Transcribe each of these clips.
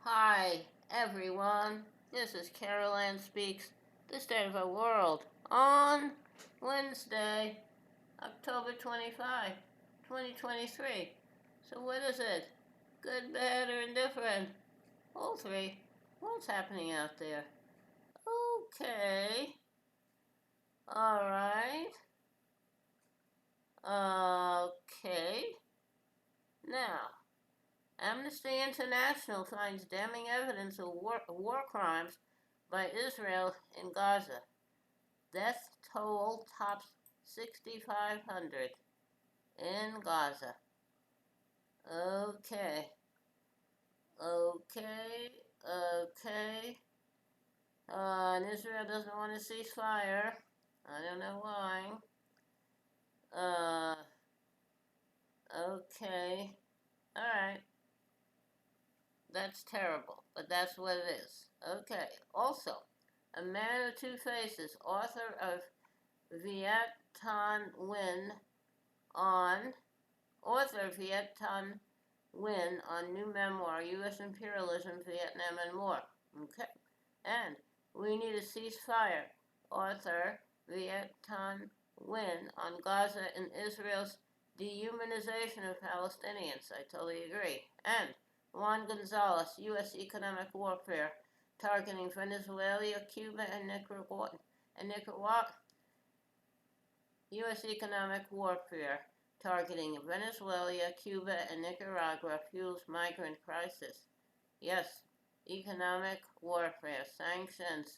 Hi, everyone. This is Carol Ann Speaks, The State of our World, on Wednesday, October 25, 2023. So, what is it? Good, bad, or indifferent? All three. What's happening out there? Okay. Alright. Okay. Now, Amnesty International finds damning evidence of war crimes by Israel in Gaza. Death toll tops 6,500 in Gaza. Okay, okay. And Israel doesn't want to cease fire. I don't know why. Uh, okay. All right. That's terrible, but that's what it is. Okay. Also, a man of two faces, author of Viet Thanh Nguyen on author Viet Thanh Nguyen on new memoir, U.S. Imperialism, Vietnam, and More. Okay. And We Need a Ceasefire, author Viet Thanh Nguyen on Gaza and Israel's dehumanization of Palestinians. I totally agree. And Juan Gonzalez, U.S. Economic Warfare, targeting Venezuela, Cuba, and Nicaragua. U.S. Economic Warfare, targeting Venezuela, Cuba, and Nicaragua fuels migrant crisis. Yes, economic warfare, sanctions.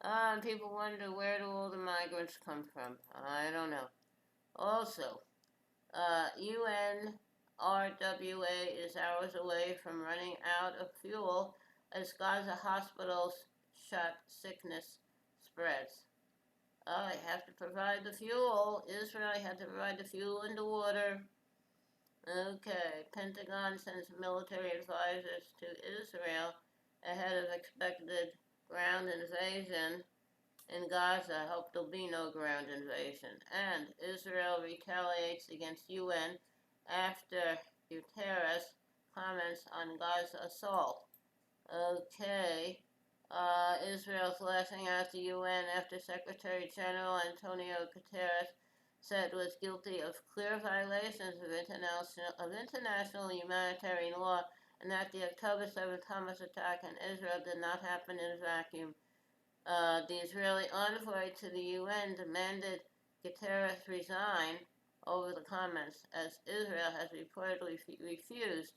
And people wonder, where do all the migrants come from? I don't know. Also, UNRWA is hours away from running out of fuel as Gaza hospitals shut, sickness spreads. They have to provide the fuel. Israel had to provide the fuel and the water. Okay, Pentagon sends military advisors to Israel ahead of expected ground invasion in Gaza. Hope there'll be no ground invasion. And Israel retaliates against UN after Guterres comments on Gaza assault. Okay. Israel's lashing out the UN after Secretary General Antonio Guterres said it was guilty of clear violations of international humanitarian law and that the October 7th Hamas attack on Israel did not happen in a vacuum. The Israeli envoy to the UN demanded Guterres resign over the comments, as Israel has reportedly refused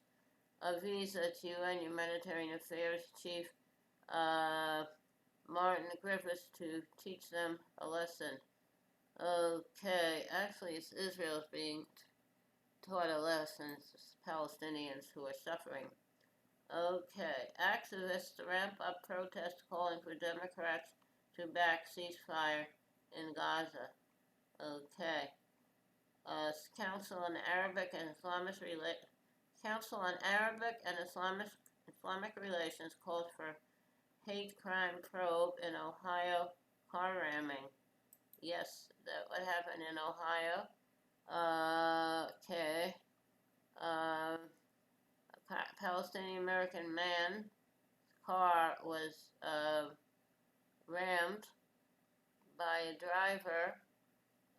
a visa to UN Humanitarian Affairs Chief Martin Griffiths to teach them a lesson. Okay, actually, it's Israel's being taught a lesson. It's the Palestinians who are suffering. Okay, activists ramp up protests calling for Democrats to back ceasefire in Gaza. Okay, Council on Arabic and Islamic Relations calls for hate crime probe in Ohio car ramming. Yes, that would happen in Ohio. Okay. A Palestinian American man's car was rammed by a driver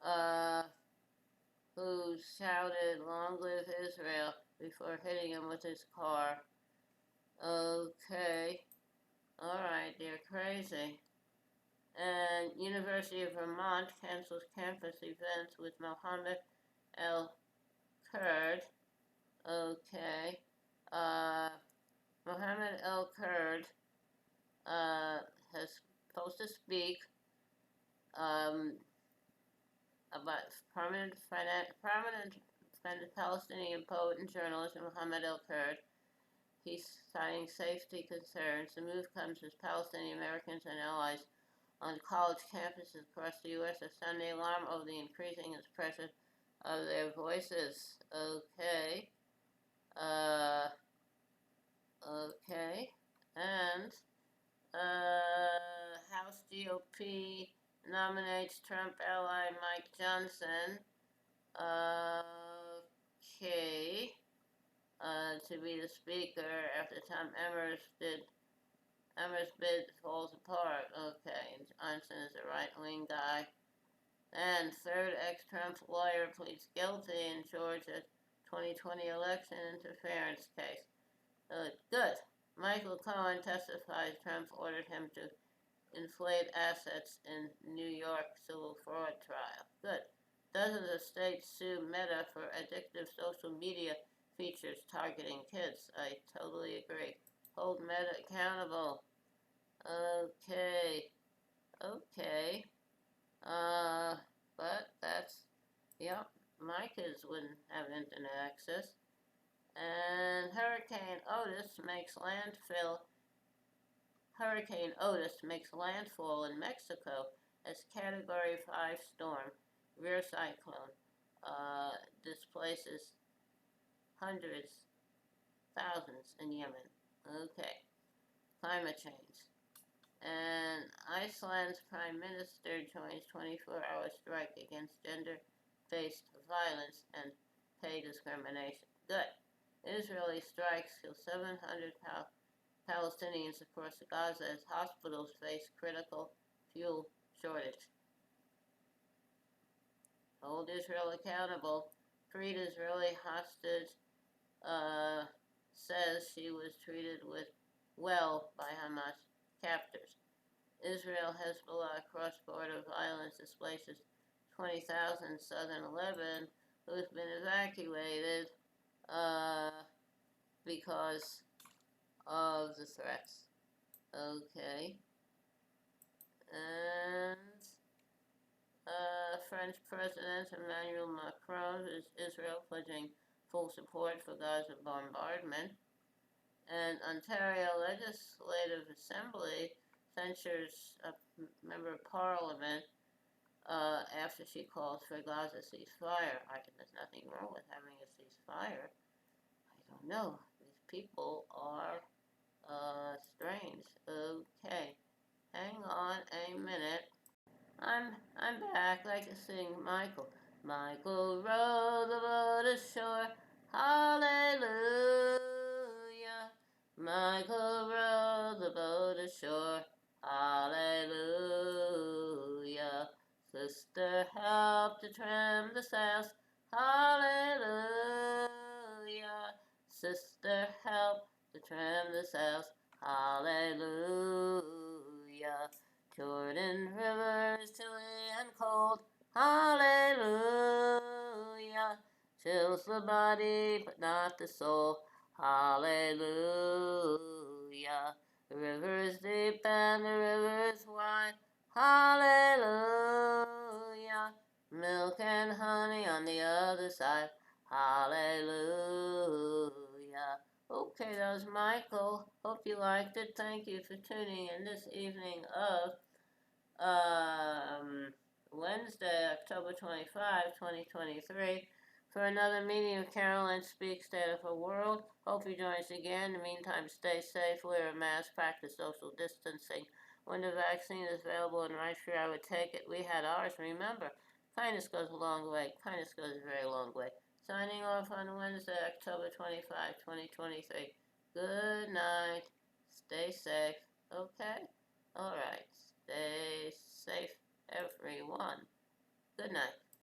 uh, who shouted, "Long live Israel," before hitting him with his car. Okay. Alright, they're crazy. And University of Vermont cancels campus events with Mohammed El Kurd. Okay. Uh, Mohammed El Kurd has supposed to speak um, about prominent Palestinian poet and journalist Mohammed El Kurd. He's citing safety concerns. The move comes as Palestinian Americans and allies on college campuses across the U.S. are sounding alarm over the increasing expression of their voices. Okay. Uh, okay. And House GOP nominates Trump ally Mike Johnson. Okay. to be the speaker after Tom Emmer's bid falls apart. Okay, Johnson is a right-wing guy. And third ex-Trump lawyer pleads guilty in Georgia 2020 election interference case. Good. Michael Cohen testifies Trump ordered him to inflate assets in New York civil fraud trial. Good. Dozens of states sue Meta for addictive social media features targeting kids. I totally agree. Hold Meta accountable. Okay. But that's, yep, my kids wouldn't have internet access. And Hurricane Otis makes landfall in Mexico as Category 5 storm, rear cyclone, displaces hundreds, thousands in Yemen. Okay, climate change. And Iceland's prime minister joins 24-hour strike against gender-based violence and pay discrimination. Good. Israeli strikes kill 700 Palestinians across Gaza as hospitals face critical fuel shortage. Hold Israel accountable. Freed Israeli hostage says she was treated well by Hamas captors. Israel Hezbollah cross-border violence displaces 20,000 southern Lebanon, who's been evacuated because of the threats. Okay. And French President Emmanuel Macron is Israel pledging full support for Gaza bombardment. And Ontario Legislative Assembly censures a member of Parliament after she calls for Gaza ceasefire. There's nothing wrong with having a ceasefire. I don't know. These people are strange. Okay, hang on a minute. I'm back. I can sing Michael. Michael rowed the boat ashore. Hallelujah. Michael rowed the boat ashore. Hallelujah. Sister helped to trim the sails. Hallelujah. Sister helped to trim the sails. Hallelujah. Jordan River is chilly and cold. Hallelujah. Chills the body but not the soul. Hallelujah. The river is deep and the river is wide. Hallelujah. Milk and honey on the other side. Hallelujah. Okay, that was Michael. Hope you liked it. Thank you for tuning in this evening of Wednesday, October 25, 2023, for another meeting of Caroline Speaks State of Her World. Hope you join us again. In the meantime, stay safe, wear a mask, practice social distancing. When the vaccine is available and right for you, I would take it. We had ours. Remember, kindness goes a long way. Kindness goes a very long way. Signing off on Wednesday, October 25, 2023. Good night. Stay safe. Okay? All right. Stay safe, everyone. Good night.